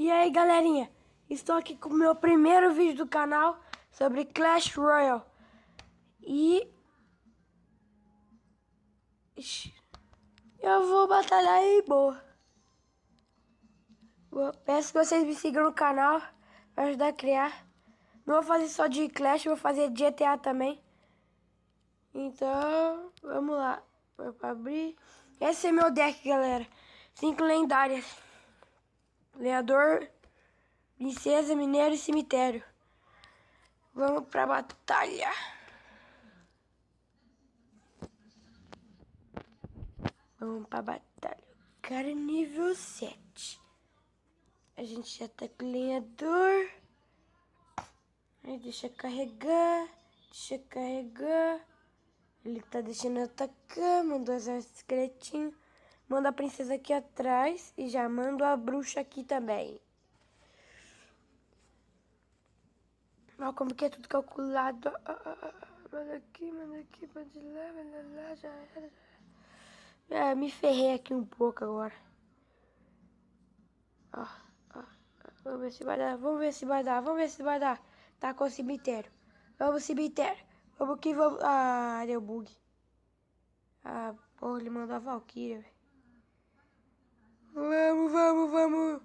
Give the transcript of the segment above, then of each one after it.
E aí galerinha, estou aqui com o meu primeiro vídeo do canal sobre Clash Royale. E eu vou batalhar aí, boa. Peço que vocês me sigam no canal para ajudar a criar. Não vou fazer só de Clash, vou fazer de GTA também. Então, vamos lá. Vou abrir. Esse é meu deck, galera. 5 lendárias. Lenhador, princesa, mineiro e cemitério. Vamos pra batalha. Vamos pra batalha. O cara é nível 7. A gente já tá com o lenhador. Aí deixa carregar. Deixa carregar. Ele tá deixando eu atacar. Mandou as esqueletinhos. Manda a princesa aqui atrás. E já mando a bruxa aqui também. Olha como que é tudo calculado. Manda aqui, pode lá, já era. Me ferrei aqui um pouco agora. Ó. Vamos ver se vai dar, vamos ver se vai dar. Tá com o cemitério. Vamos, cemitério. Vamos que vamos. Ah, deu bug. Ah, porra, ele mandou a Valkyria, velho. Vamos.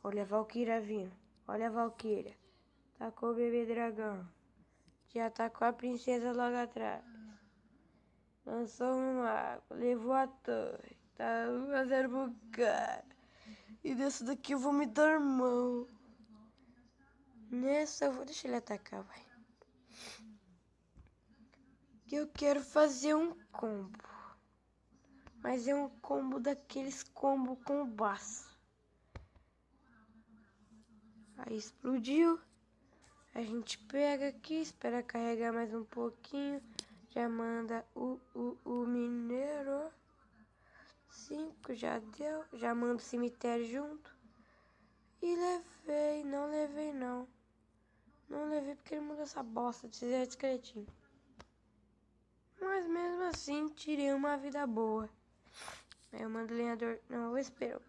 Olha a Valkyria vindo. Olha a Valkyria. Tacou o bebê dragão. Já tacou a princesa logo atrás. Lançou um mago. Levou a torre. Tá 1-0 pro cara. E desse daqui eu vou me dar mão. Nessa eu vou deixar ele atacar, vai. Que eu quero fazer um combo. Mas é um combo daqueles combo com baço. Aí explodiu. A gente pega aqui, espera carregar mais um pouquinho. Já manda o mineiro. 5 já deu. Já manda o cemitério junto. E levei, não levei não. Não levei porque ele mudou essa bosta de esqueletinho. Mas mesmo assim, tirei uma vida boa. Aí eu mando o lenhador. Não, eu espero.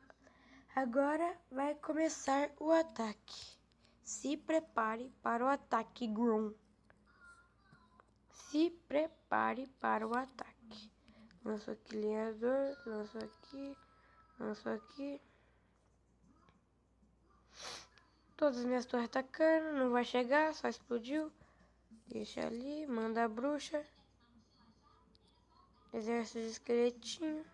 Agora vai começar o ataque. Se prepare para o ataque, Grom. Se prepare para o ataque. Lançou aqui lenhador. Lançou aqui. Lançou aqui. Todas as minhas torres atacando. Não vai chegar, só explodiu. Deixa ali. Manda a bruxa. Exército de esqueletinho.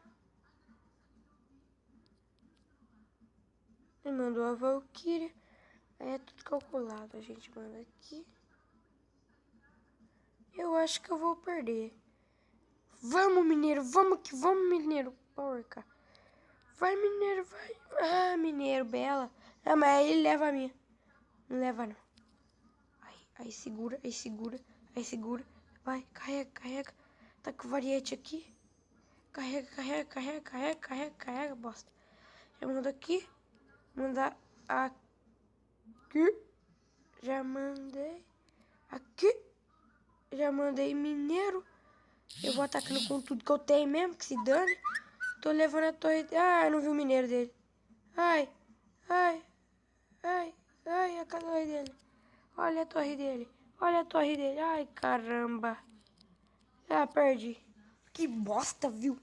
Ele mandou a Valkyria. Aí é tudo calculado. A gente manda aqui. Eu acho que eu vou perder. Vamos, mineiro. Vamos que vamos, mineiro. Porca. Vai, mineiro, vai. Ah, mineiro, bela. Ah, mas aí ele leva a minha. Não leva, não. Aí segura. Aí segura. Vai, carrega. Tá com variante aqui. Carrega, bosta. Já manda aqui. Manda aqui. Já mandei. Aqui. Já mandei mineiro. Eu vou atacando com tudo que eu tenho mesmo, que se dane. Tô levando a torre. Ah, eu não vi o mineiro dele. Ai, a torre dele. Olha a torre dele. Ai, caramba. Ah, perdi. Que bosta, viu?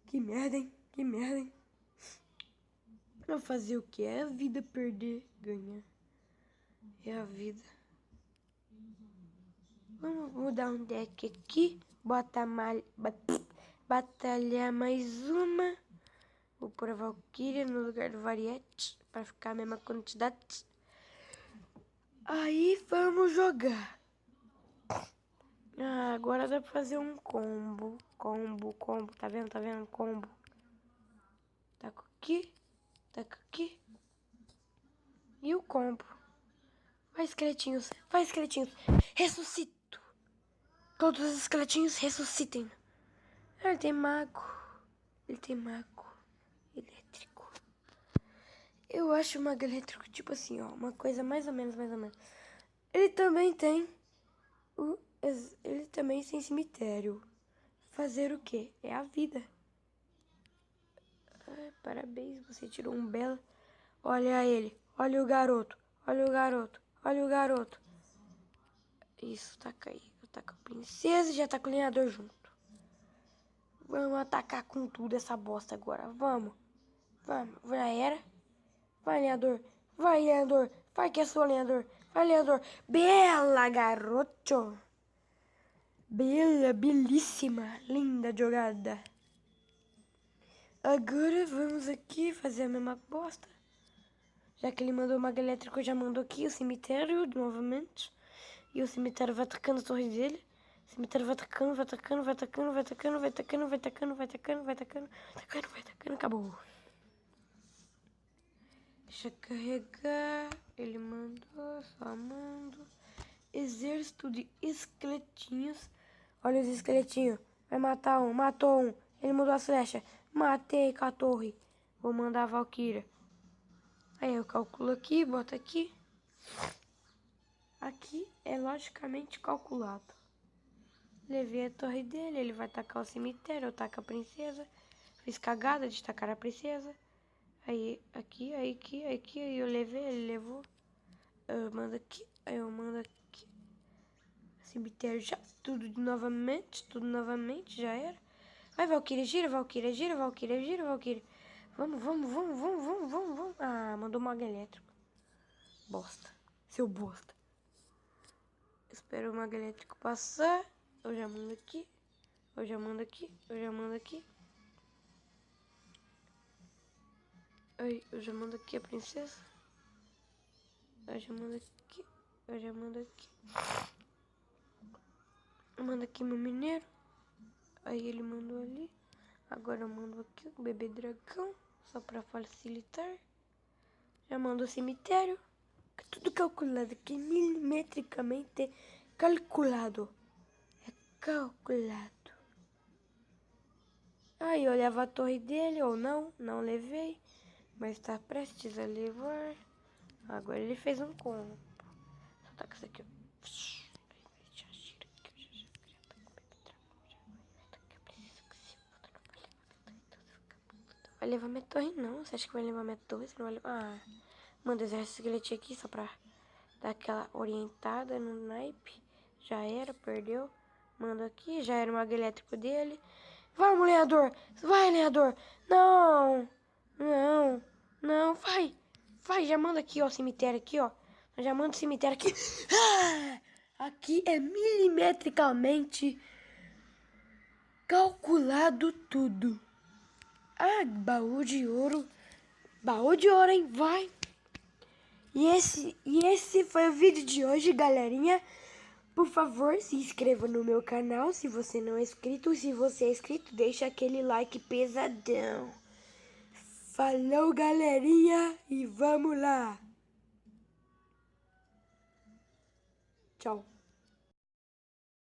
Que merda, hein? Vou fazer o que? É a vida perder, ganhar. É a vida. Vamos mudar um deck aqui. Batalhar mais uma. Vou pôr a Valkyria no lugar do Variete. Pra ficar a mesma quantidade. Aí vamos jogar. Ah, agora dá pra fazer um combo. Tá vendo? Combo. Taca aqui. E o combo. Vai, esqueletinhos. Ressuscito. Todos os esqueletinhos ressuscitem. Ah, ele tem mago. Elétrico. Eu acho o mago elétrico tipo assim, ó. Uma coisa mais ou menos. Ele também tem cemitério. Fazer o quê? É a vida. Parabéns, você tirou um belo. Olha ele, olha o garoto, olha o garoto, olha o garoto. Isso, taca aí. Taca a princesa e já tá com o lenhador junto. Vamos atacar com tudo essa bosta agora. Vamos. Vamos. Já era. Vai, lenhador. Vai, lenhador. Vai que é sua, lenhador. Vai, lenhador. Bela, garoto. Bela, belíssima. Linda jogada. Agora vamos aqui fazer a mesma bosta. Já que ele mandou o mago elétrico, já mandou aqui o cemitério novamente. E o cemitério vai atacando a torre dele. O cemitério vai atacando, vai atacando, vai atacando, vai atacando, vai atacando, vai atacando, vai atacando, vai atacando, atacando, vai atacando, acabou. Deixa carregar. Ele mandou, só mando. Exército de esqueletinhos. Olha os esqueletinhos. Vai matar um, matou um. Ele mandou as flechas. Matei com a torre. Vou mandar a Valkyria. Aí eu calculo aqui, boto aqui. Aqui é logicamente calculado. Levei a torre dele, ele vai tacar o cemitério, eu taco a princesa. Fiz cagada de tacar a princesa. Aí, aqui, aí, aqui, aqui, aí eu levei, ele levou. Eu mando aqui, aí eu mando aqui. Cemitério já, tudo novamente, já era. Vai, Valkyria, gira, Valkyria, gira, Valkyria, gira, Valkyria. Vamos, vamos, vamos, vamos, vamos, vamos, vamos. Ah, mandou mago elétrico. Bosta, seu bosta. Espero o mago elétrico passar. Eu já mando aqui. Eu já mando aqui. Eu já mando aqui. Aí, eu já mando aqui a princesa. Eu já mando aqui. Eu já mando aqui. Eu mando aqui meu mineiro. Aí ele mandou ali. Agora eu mando aqui o bebê dragão. Só pra facilitar. Já mando o cemitério. Tudo calculado aqui. Milimetricamente calculado. É calculado. Aí eu levo a torre dele ou não. Não levei. Mas tá prestes a levar. Agora ele fez um combo. Só tá com isso aqui, ó. Vai levar minha torre não. Você acha que vai levar minha torre? Você não vai levar. Ah, manda o exército esqueletinho aqui só pra dar aquela orientada no naipe. Já era, perdeu. Manda aqui, já era o mago elétrico dele. Vamos, lenhador! Vai, lenhador! Não! Não! Não, vai! Vai, já manda aqui, ó, o cemitério aqui, ó. Já manda o cemitério aqui. Ah, aqui é milimetricamente calculado tudo. Ah, baú de ouro. Baú de ouro, hein? Vai! E esse foi o vídeo de hoje, galerinha. Por favor, se inscreva no meu canal se você não é inscrito. Se você é inscrito, deixa aquele like pesadão. Falou, galerinha, e vamos lá. Tchau.